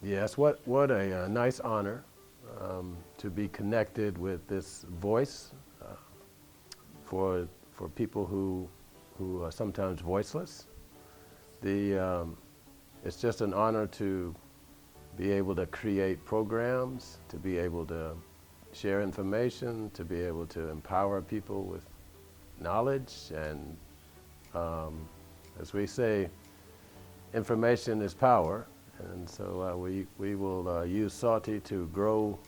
Yes, what a nice honor to be connected with this voice for people who are sometimes voiceless. It's just an honor to be able to create programs, to be able to share information, to be able to empower people with knowledge, and as we say, information is power. And so we will use Sauti to grow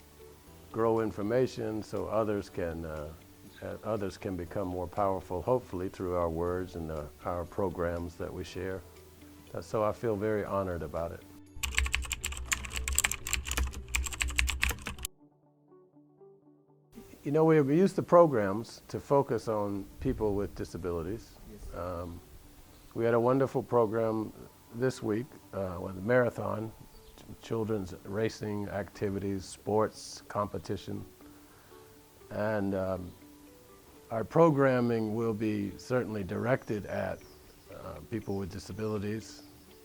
information so others can become more powerful, hopefully through our words and our programs that we share. So I feel very honored about it. You know, we use the programs to focus on people with disabilities. Yes. We had a wonderful program this week with a marathon, children's racing activities, sports, competition. And our programming will be certainly directed at people with disabilities,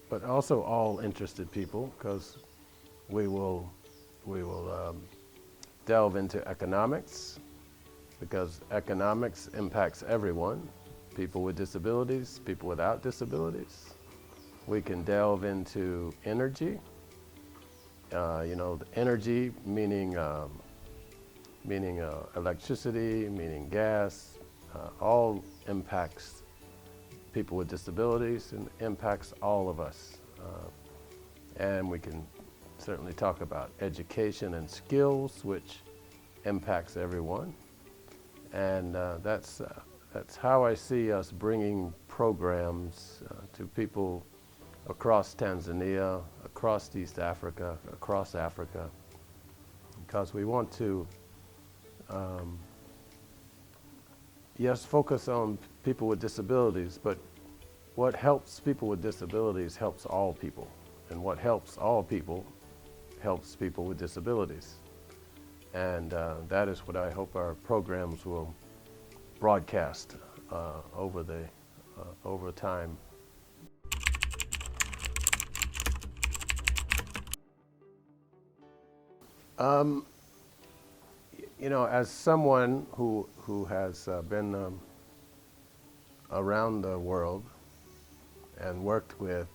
but also all interested people, because we will delve into economics, because economics impacts everyone, people with disabilities, people without disabilities. We can delve into energy, the energy meaning electricity, meaning gas, all impacts people with disabilities and impacts all of us. And we can certainly talk about education and skills, which impacts everyone. And that's how I see us bringing programs to people across Tanzania, across East Africa, across Africa, because we want to, yes, focus on people with disabilities, but what helps people with disabilities helps all people. And what helps all people helps people with disabilities. And that is what I hope our programs will broadcast over time. As someone who has been around the world and worked with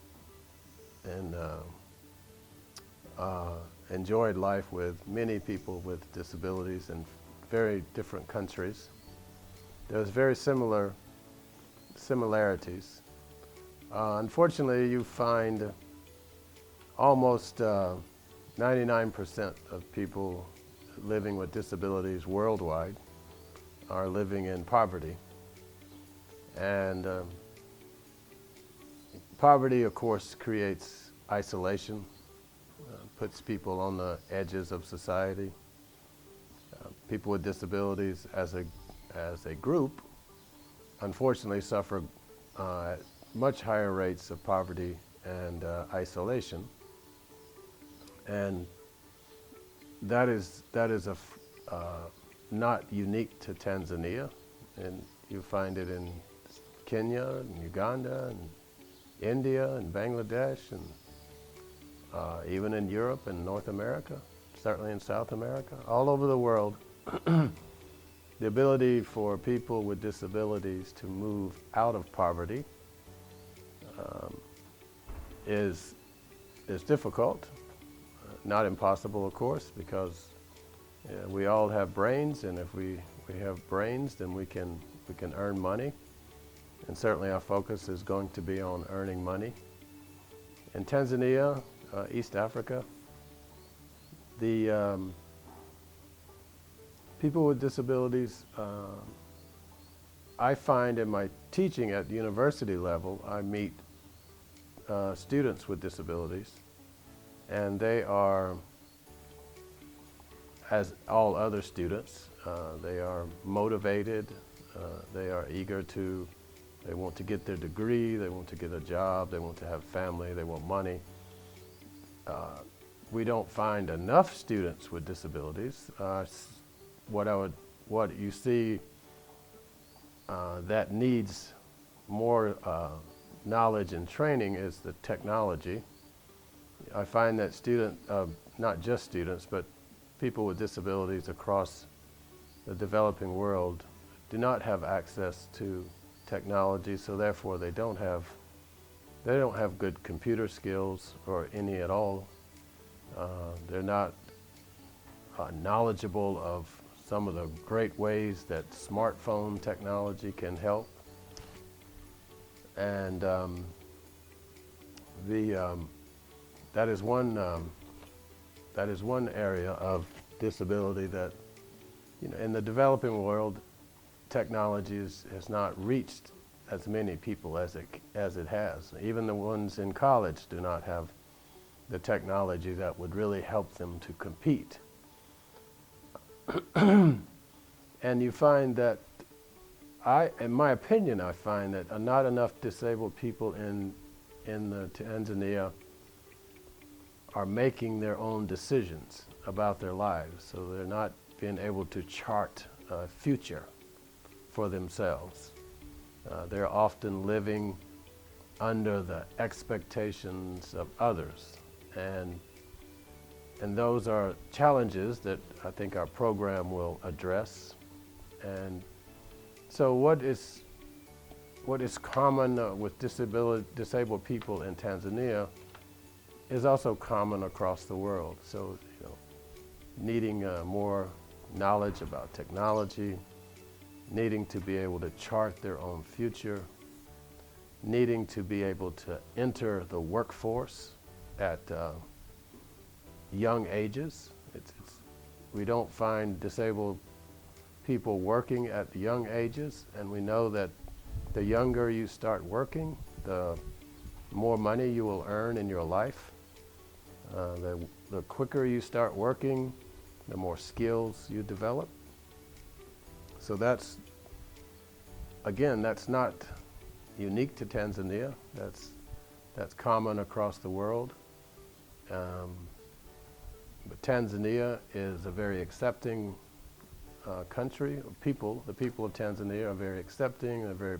and enjoyed life with many people with disabilities in very different countries, there's very similarities. Unfortunately, you find almost 99% of people living with disabilities worldwide are living in poverty. And poverty, of course, creates isolation, puts people on the edges of society. People with disabilities as a group, unfortunately, suffer at much higher rates of poverty and isolation. And that is not unique to Tanzania, and you find it in Kenya and Uganda and India and Bangladesh, and even in Europe and North America, certainly in South America, all over the world. The ability for people with disabilities to move out of poverty is difficult. Not impossible, of course, because we all have brains, and if we have brains, then we can earn money. And certainly our focus is going to be on earning money. In Tanzania, East Africa, the people with disabilities, I find in my teaching at the university level, I meet students with disabilities, and they are, as all other students, they are motivated, they are eager to, they want to get their degree, they want to get a job, they want to have family, they want money. We don't find enough students with disabilities. What you see that needs more knowledge and training is the technology. I find that not just students, but people with disabilities across the developing world do not have access to technology, so therefore they don't have good computer skills or any at all. They're not knowledgeable of some of the great ways that smartphone technology can help. And that is one area of disability that, in the developing world, technology has not reached as many people as it has. Even the ones in college do not have the technology that would really help them to compete. And you find that, in my opinion, I find that not enough disabled people in Tanzania are making their own decisions about their lives. So they're not being able to chart a future for themselves. They're often living under the expectations of others. And those are challenges that I think our program will address. And so what is common with disabled people in Tanzania is also common across the world. So, needing more knowledge about technology, needing to be able to chart their own future, needing to be able to enter the workforce at young ages. We don't find disabled people working at young ages, and we know that the younger you start working, the more money you will earn in your life. The quicker you start working, the more skills you develop. So that's not unique to Tanzania. That's common across the world. But Tanzania is a very accepting country. The people of Tanzania are very accepting and very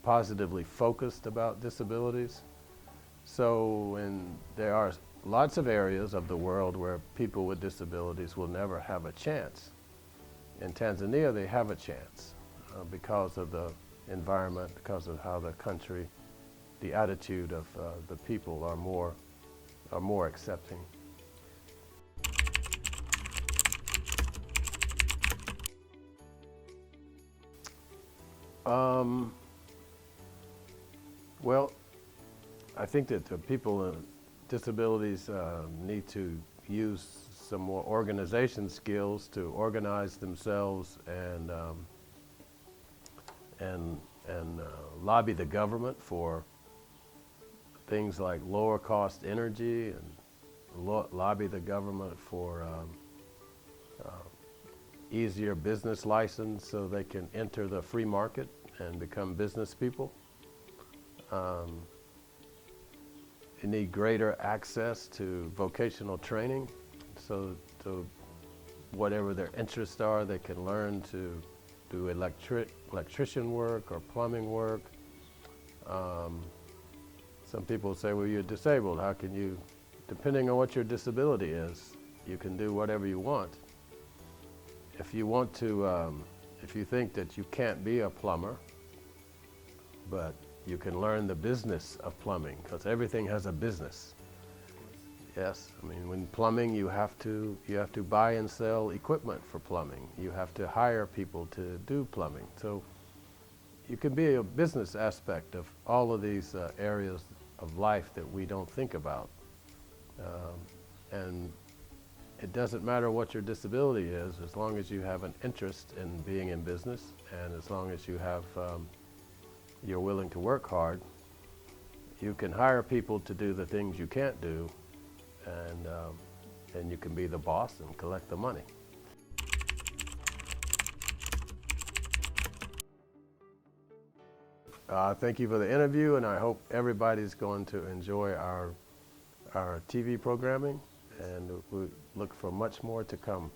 positively focused about disabilities. So, there are lots of areas of the world where people with disabilities will never have a chance. In Tanzania, they have a chance because of the environment, because of how the country, the attitude of the people are more accepting. Well, I think that the people with disabilities need to use some more organization skills to organize themselves and lobby the government for things like lower cost energy, and lobby the government for easier business license so they can enter the free market and become business people. You need greater access to vocational training, so whatever their interests are, they can learn to do electrician work or plumbing work. Some people say, well, you're disabled, how can you, depending on what your disability is, you can do whatever you want. If you want to, if you think that you can't be a plumber, but you can learn the business of plumbing, because everything has a business. Yes, I mean, when plumbing, you have to buy and sell equipment for plumbing. You have to hire people to do plumbing. So you can be a business aspect of all of these areas of life that we don't think about. And it doesn't matter what your disability is, as long as you have an interest in being in business, and as long as you have, you're willing to work hard, you can hire people to do the things you can't do, and you can be the boss and collect the money. Thank you for the interview, and I hope everybody's going to enjoy our TV programming, and we look for much more to come.